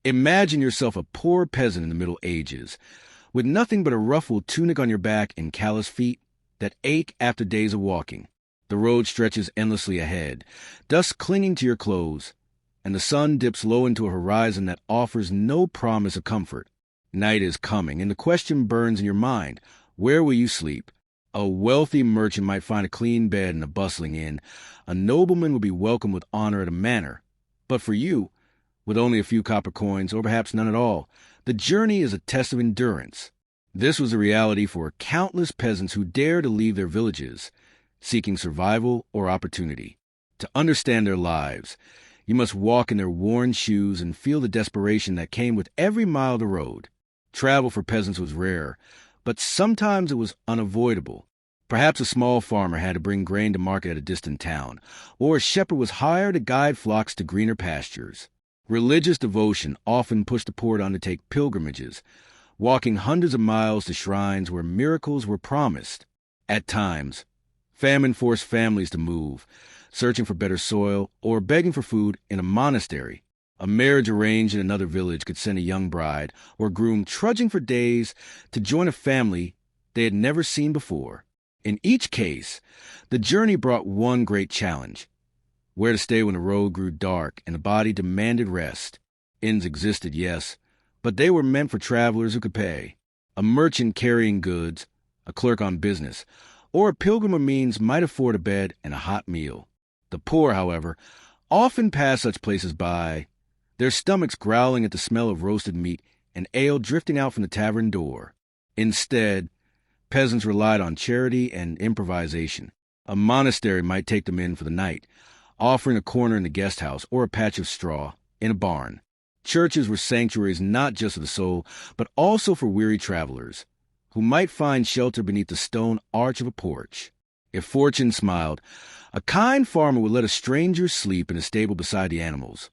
Imagine yourself a poor peasant in the Middle Ages, with nothing but a ruffled tunic on your back and calloused feet that ache after days of walking. The road stretches endlessly ahead, dust clinging to your clothes, and the sun dips low into a horizon that offers no promise of comfort. Night is coming, and the question burns in your mind, where will you sleep? A wealthy merchant might find a clean bed in a bustling inn. A nobleman would be welcomed with honor at a manor. But for you, with only a few copper coins, or perhaps none at all, the journey is a test of endurance. This was a reality for countless peasants who dared to leave their villages, seeking survival or opportunity. To understand their lives, you must walk in their worn shoes and feel the desperation that came with every mile of the road. Travel for peasants was rare, but sometimes it was unavoidable. Perhaps a small farmer had to bring grain to market at a distant town, or a shepherd was hired to guide flocks to greener pastures. Religious devotion often pushed the poor to undertake pilgrimages, walking hundreds of miles to shrines where miracles were promised. At times, famine forced families to move, searching for better soil or begging for food in a monastery. A marriage arranged in another village could send a young bride or groom trudging for days to join a family they had never seen before. In each case, the journey brought one great challenge: where to stay when the road grew dark and the body demanded rest. Inns existed, yes, but they were meant for travelers who could pay. A merchant carrying goods, a clerk on business, or a pilgrim of means might afford a bed and a hot meal. The poor, however, often passed such places by, their stomachs growling at the smell of roasted meat and ale drifting out from the tavern door. Instead, peasants relied on charity and improvisation. A monastery might take them in for the night, offering a corner in the guest house or a patch of straw in a barn. Churches were sanctuaries not just for the soul, but also for weary travelers, who might find shelter beneath the stone arch of a porch. If fortune smiled, a kind farmer would let a stranger sleep in a stable beside the animals,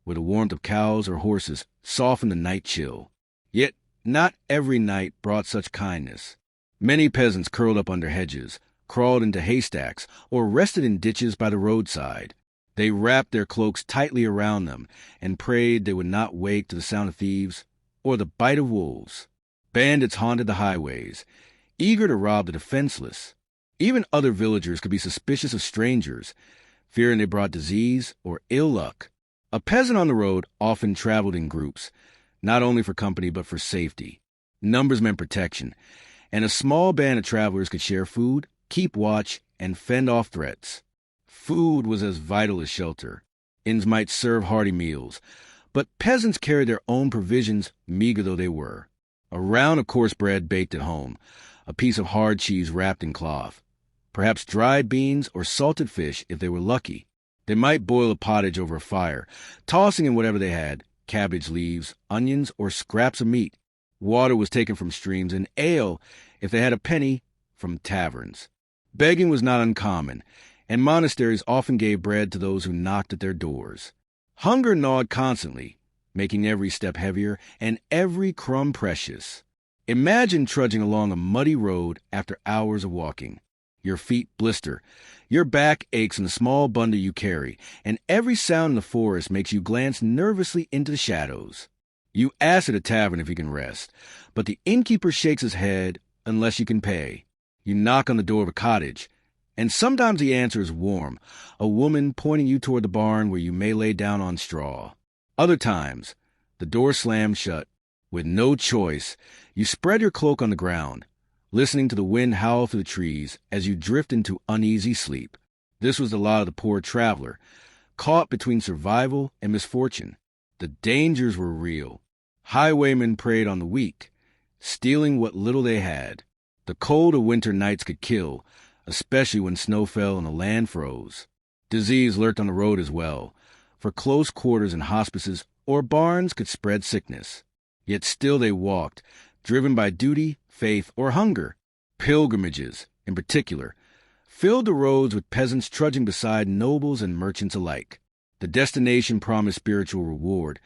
where the warmth of cows or horses softened the night chill. Yet not every night brought such kindness. Many peasants curled up under hedges, crawled into haystacks, or rested in ditches by the roadside. They wrapped their cloaks tightly around them and prayed they would not wake to the sound of thieves or the bite of wolves. Bandits haunted the highways, eager to rob the defenseless. Even other villagers could be suspicious of strangers, fearing they brought disease or ill luck. A peasant on the road often traveled in groups, not only for company but for safety. Numbers meant protection, and a small band of travelers could share food, keep watch, and fend off threats. Food was as vital as shelter. Inns might serve hearty meals, but peasants carried their own provisions, meager though they were. A round of coarse bread baked at home, a piece of hard cheese wrapped in cloth, perhaps dried beans or salted fish if they were lucky. They might boil a pottage over a fire, tossing in whatever they had, cabbage leaves, onions, or scraps of meat. Water was taken from streams, and ale, if they had a penny, from taverns. Begging was not uncommon, and monasteries often gave bread to those who knocked at their doors. Hunger gnawed constantly, making every step heavier and every crumb precious. Imagine trudging along a muddy road after hours of walking. Your feet blister, your back aches in the small bundle you carry, and every sound in the forest makes you glance nervously into the shadows. You ask at a tavern if you can rest, but the innkeeper shakes his head unless you can pay. You knock on the door of a cottage, and sometimes the answer is warm, a woman pointing you toward the barn where you may lay down on straw. Other times, the door slams shut. With no choice, you spread your cloak on the ground, listening to the wind howl through the trees as you drift into uneasy sleep. This was the lot of the poor traveler, caught between survival and misfortune. The dangers were real. Highwaymen preyed on the weak, stealing what little they had. The cold of winter nights could kill, especially when snow fell and the land froze. Disease lurked on the road as well, for close quarters in hospices or barns could spread sickness. Yet still they walked, driven by duty, faith, or hunger. Pilgrimages, in particular, filled the roads with peasants trudging beside nobles and merchants alike. The destination promised spiritual reward,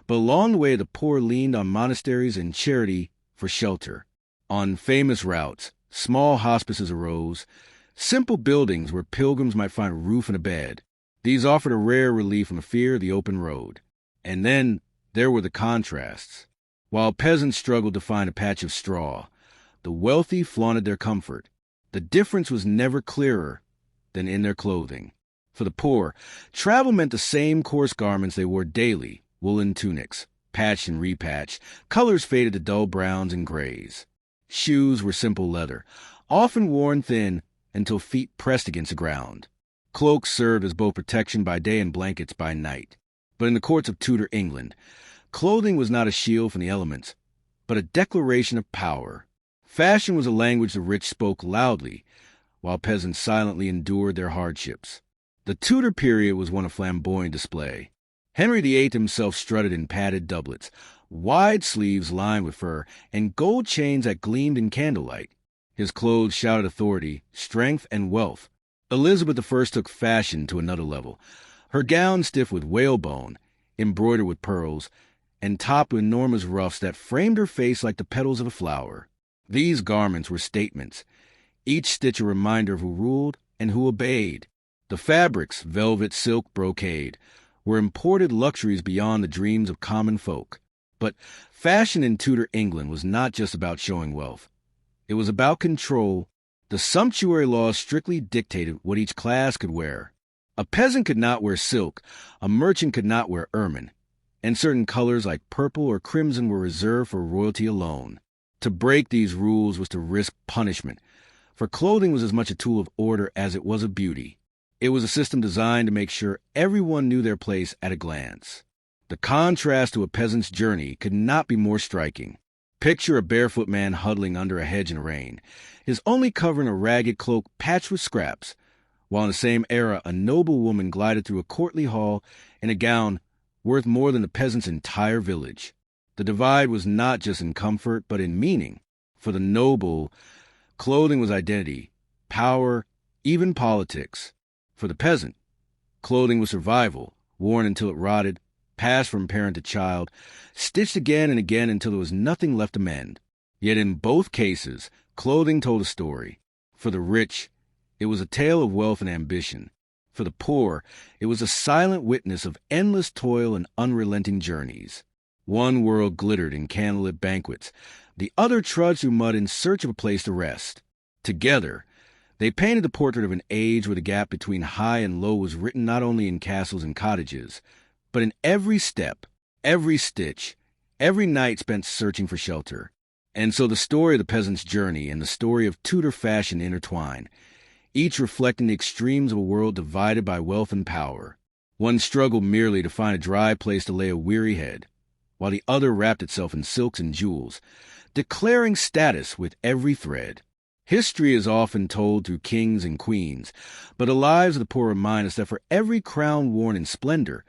but along the way the poor leaned on monasteries and charity for shelter. On famous routes, small hospices arose, simple buildings where pilgrims might find a roof and a bed. These offered a rare relief from the fear of the open road. And then there were the contrasts. While peasants struggled to find a patch of straw, the wealthy flaunted their comfort. The difference was never clearer than in their clothing. For the poor, travel meant the same coarse garments they wore daily, woolen tunics, patched and repatched, colors faded to dull browns and grays. Shoes were simple leather, often worn thin until feet pressed against the ground. Cloaks served as both protection by day and blankets by night. But in the courts of Tudor England, clothing was not a shield from the elements, but a declaration of power. Fashion was a language the rich spoke loudly, while peasants silently endured their hardships. The Tudor period was one of flamboyant display. Henry VIII himself strutted in padded doublets, wide sleeves lined with fur, and gold chains that gleamed in candlelight. His clothes shouted authority, strength, and wealth. Elizabeth I took fashion to another level. Her gown stiff with whalebone, embroidered with pearls, and topped with enormous ruffs that framed her face like the petals of a flower. These garments were statements, each stitch a reminder of who ruled and who obeyed. The fabrics, velvet, silk, brocade, were imported luxuries beyond the dreams of common folk. But fashion in Tudor England was not just about showing wealth. It was about control. The sumptuary laws strictly dictated what each class could wear. A peasant could not wear silk, a merchant could not wear ermine, and certain colors like purple or crimson were reserved for royalty alone. To break these rules was to risk punishment, for clothing was as much a tool of order as it was of beauty. It was a system designed to make sure everyone knew their place at a glance. The contrast to a peasant's journey could not be more striking. Picture a barefoot man huddling under a hedge in the rain, his only covering a ragged cloak patched with scraps, while in the same era a noble woman glided through a courtly hall in a gown worth more than the peasant's entire village. The divide was not just in comfort, but in meaning. For the noble, clothing was identity, power, even politics. For the peasant, clothing was survival, worn until it rotted, passed from parent to child, stitched again and again until there was nothing left to mend. Yet in both cases, clothing told a story. For the rich, it was a tale of wealth and ambition. For the poor, it was a silent witness of endless toil and unrelenting journeys. One world glittered in candlelit banquets, the other trudged through mud in search of a place to rest. Together, they painted the portrait of an age where the gap between high and low was written not only in castles and cottages, but in every step, every stitch, every night spent searching for shelter. And so the story of the peasant's journey and the story of Tudor fashion intertwine, each reflecting the extremes of a world divided by wealth and power. One struggled merely to find a dry place to lay a weary head, while the other wrapped itself in silks and jewels, declaring status with every thread. History is often told through kings and queens, but the lives of the poor remind us that for every crown worn in splendor,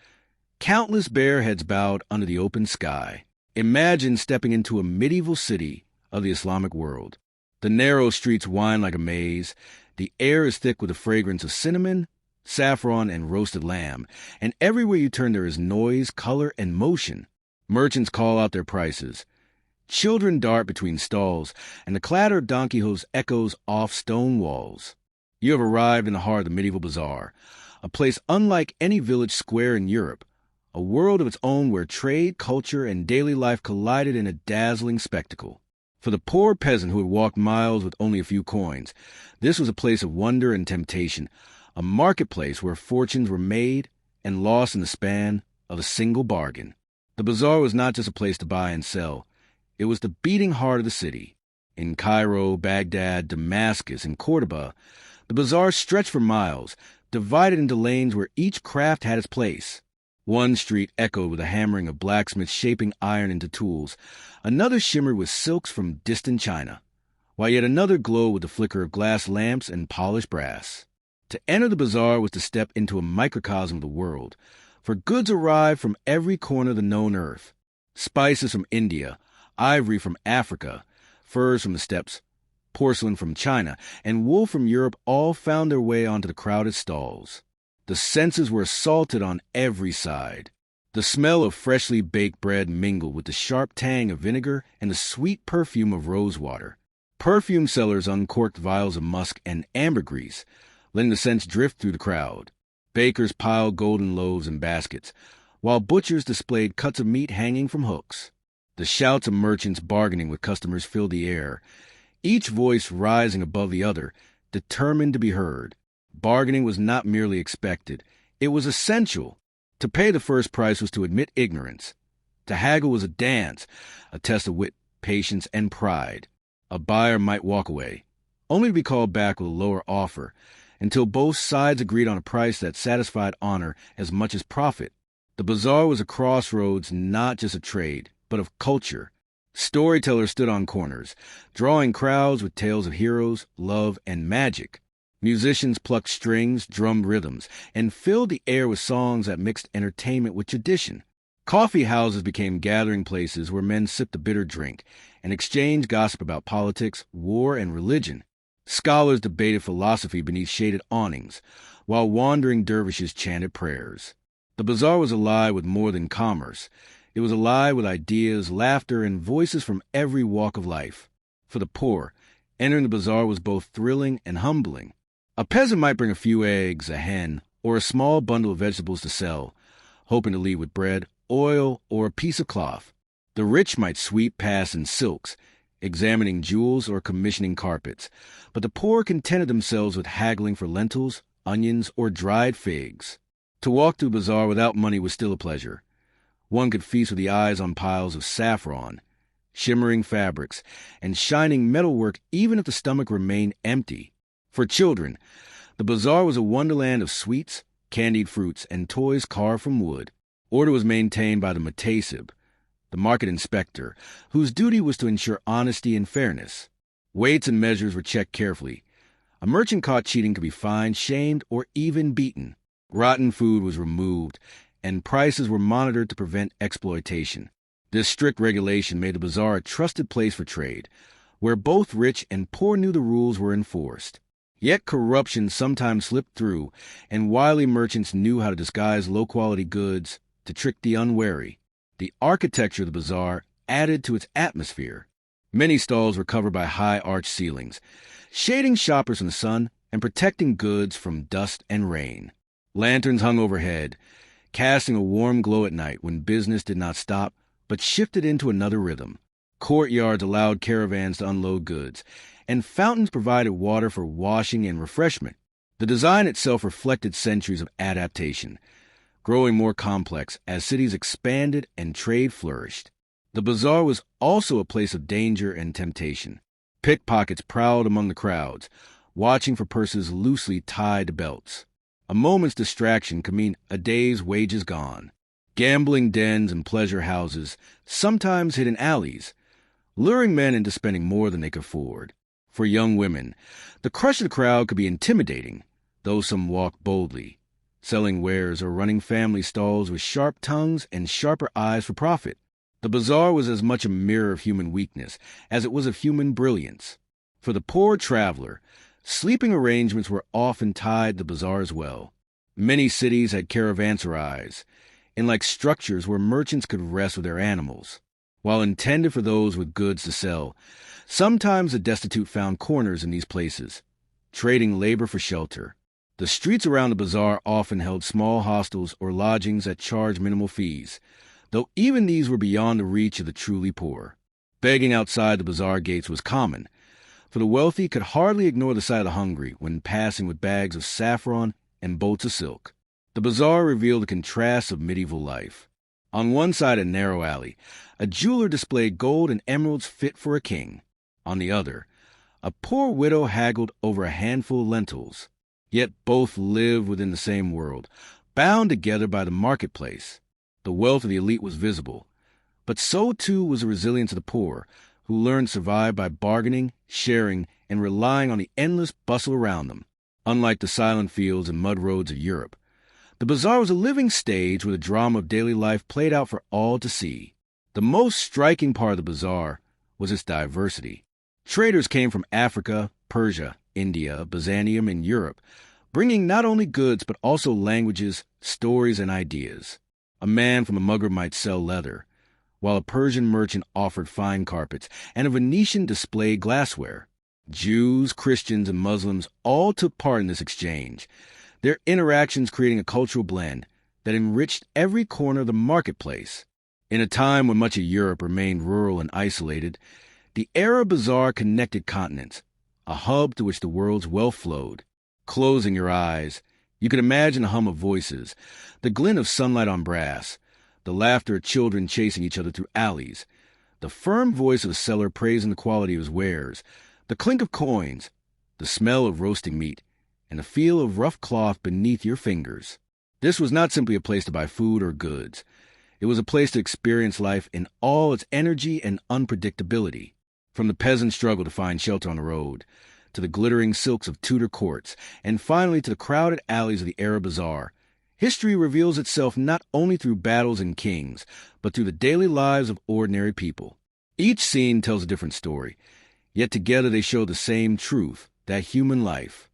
countless bare heads bowed under the open sky. Imagine stepping into a medieval city of the Islamic world. The narrow streets wind like a maze. The air is thick with the fragrance of cinnamon, saffron, and roasted lamb, and everywhere you turn there is noise, color, and motion. Merchants call out their prices. Children dart between stalls, and the clatter of donkey hooves echoes off stone walls. You have arrived in the heart of the medieval bazaar, a place unlike any village square in Europe, a world of its own where trade, culture, and daily life collided in a dazzling spectacle. For the poor peasant who had walked miles with only a few coins, this was a place of wonder and temptation, a marketplace where fortunes were made and lost in the span of a single bargain. The bazaar was not just a place to buy and sell. It was the beating heart of the city. In Cairo, Baghdad, Damascus, and Cordoba, the bazaar stretched for miles, divided into lanes where each craft had its place. One street echoed with the hammering of blacksmiths shaping iron into tools. Another shimmered with silks from distant China, while yet another glowed with the flicker of glass lamps and polished brass. To enter the bazaar was to step into a microcosm of the world, for goods arrived from every corner of the known earth. Spices from India, ivory from Africa, furs from the steppes, porcelain from China, and wool from Europe all found their way onto the crowded stalls. The senses were assaulted on every side. The smell of freshly baked bread mingled with the sharp tang of vinegar and the sweet perfume of rosewater. Perfume sellers uncorked vials of musk and ambergris, letting the scents drift through the crowd. Bakers piled golden loaves in baskets, while butchers displayed cuts of meat hanging from hooks. The shouts of merchants bargaining with customers filled the air, each voice rising above the other, determined to be heard. Bargaining was not merely expected, it was essential. To pay the first price was to admit ignorance. To haggle was a dance, a test of wit, patience, and pride. A buyer might walk away, only to be called back with a lower offer, until both sides agreed on a price that satisfied honor as much as profit. The bazaar was a crossroads, not just of trade, but of culture. Storytellers stood on corners, drawing crowds with tales of heroes, love, and magic. Musicians plucked strings, drummed rhythms, and filled the air with songs that mixed entertainment with tradition. Coffee houses became gathering places where men sipped a bitter drink and exchanged gossip about politics, war, and religion. Scholars debated philosophy beneath shaded awnings, while wandering dervishes chanted prayers. The bazaar was alive with more than commerce. It was alive with ideas, laughter, and voices from every walk of life. For the poor, entering the bazaar was both thrilling and humbling. A peasant might bring a few eggs, a hen, or a small bundle of vegetables to sell, hoping to leave with bread, oil, or a piece of cloth. The rich might sweep past in silks, examining jewels or commissioning carpets, but the poor contented themselves with haggling for lentils, onions, or dried figs. To walk through bazaar without money was still a pleasure. One could feast with the eyes on piles of saffron, shimmering fabrics, and shining metalwork even if the stomach remained empty. For children, the bazaar was a wonderland of sweets, candied fruits, and toys carved from wood. Order was maintained by the mutasib, the market inspector, whose duty was to ensure honesty and fairness. Weights and measures were checked carefully. A merchant caught cheating could be fined, shamed, or even beaten. Rotten food was removed, and prices were monitored to prevent exploitation. This strict regulation made the bazaar a trusted place for trade, where both rich and poor knew the rules were enforced. Yet corruption sometimes slipped through, and wily merchants knew how to disguise low-quality goods to trick the unwary. The architecture of the bazaar added to its atmosphere. Many stalls were covered by high arched ceilings, shading shoppers from the sun and protecting goods from dust and rain. Lanterns hung overhead, casting a warm glow at night when business did not stop but shifted into another rhythm. Courtyards allowed caravans to unload goods, and fountains provided water for washing and refreshment. The design itself reflected centuries of adaptation, growing more complex as cities expanded and trade flourished. The bazaar was also a place of danger and temptation. Pickpockets prowled among the crowds, watching for purses loosely tied to belts. A moment's distraction could mean a day's wages gone. Gambling dens and pleasure houses, sometimes hid in alleys, luring men into spending more than they could afford. For young women, the crush of the crowd could be intimidating, though some walked boldly, selling wares or running family stalls with sharp tongues and sharper eyes for profit. The bazaar was as much a mirror of human weakness as it was of human brilliance. For the poor traveler, sleeping arrangements were often tied to the bazaar as well. Many cities had caravanserais, and like structures where merchants could rest with their animals. While intended for those with goods to sell, sometimes the destitute found corners in these places, trading labor for shelter. The streets around the bazaar often held small hostels or lodgings that charged minimal fees, though even these were beyond the reach of the truly poor. Begging outside the bazaar gates was common, for the wealthy could hardly ignore the sight of the hungry when passing with bags of saffron and boats of silk. The bazaar revealed the contrast of medieval life. On one side, a narrow alley, a jeweler displayed gold and emeralds fit for a king. On the other, a poor widow haggled over a handful of lentils. Yet both lived within the same world, bound together by the marketplace. The wealth of the elite was visible, but so too was the resilience of the poor, who learned to survive by bargaining, sharing, and relying on the endless bustle around them. Unlike the silent fields and mud roads of Europe, the bazaar was a living stage where the drama of daily life played out for all to see. The most striking part of the bazaar was its diversity. Traders came from Africa, Persia, India, Byzantium, and Europe, bringing not only goods but also languages, stories, and ideas. A man from a Maghreb might sell leather, while a Persian merchant offered fine carpets, and a Venetian displayed glassware. Jews, Christians, and Muslims all took part in this exchange, their interactions creating a cultural blend that enriched every corner of the marketplace. In a time when much of Europe remained rural and isolated, the Arab Bazaar connected continents, a hub to which the world's wealth flowed. Closing your eyes, you could imagine the hum of voices, the glint of sunlight on brass, the laughter of children chasing each other through alleys, the firm voice of a seller praising the quality of his wares, the clink of coins, the smell of roasting meat, and the feel of rough cloth beneath your fingers. This was not simply a place to buy food or goods. It was a place to experience life in all its energy and unpredictability. From the peasant struggle to find shelter on the road, to the glittering silks of Tudor courts, and finally to the crowded alleys of the Arab Bazaar, history reveals itself not only through battles and kings, but through the daily lives of ordinary people. Each scene tells a different story, yet together they show the same truth, that human life,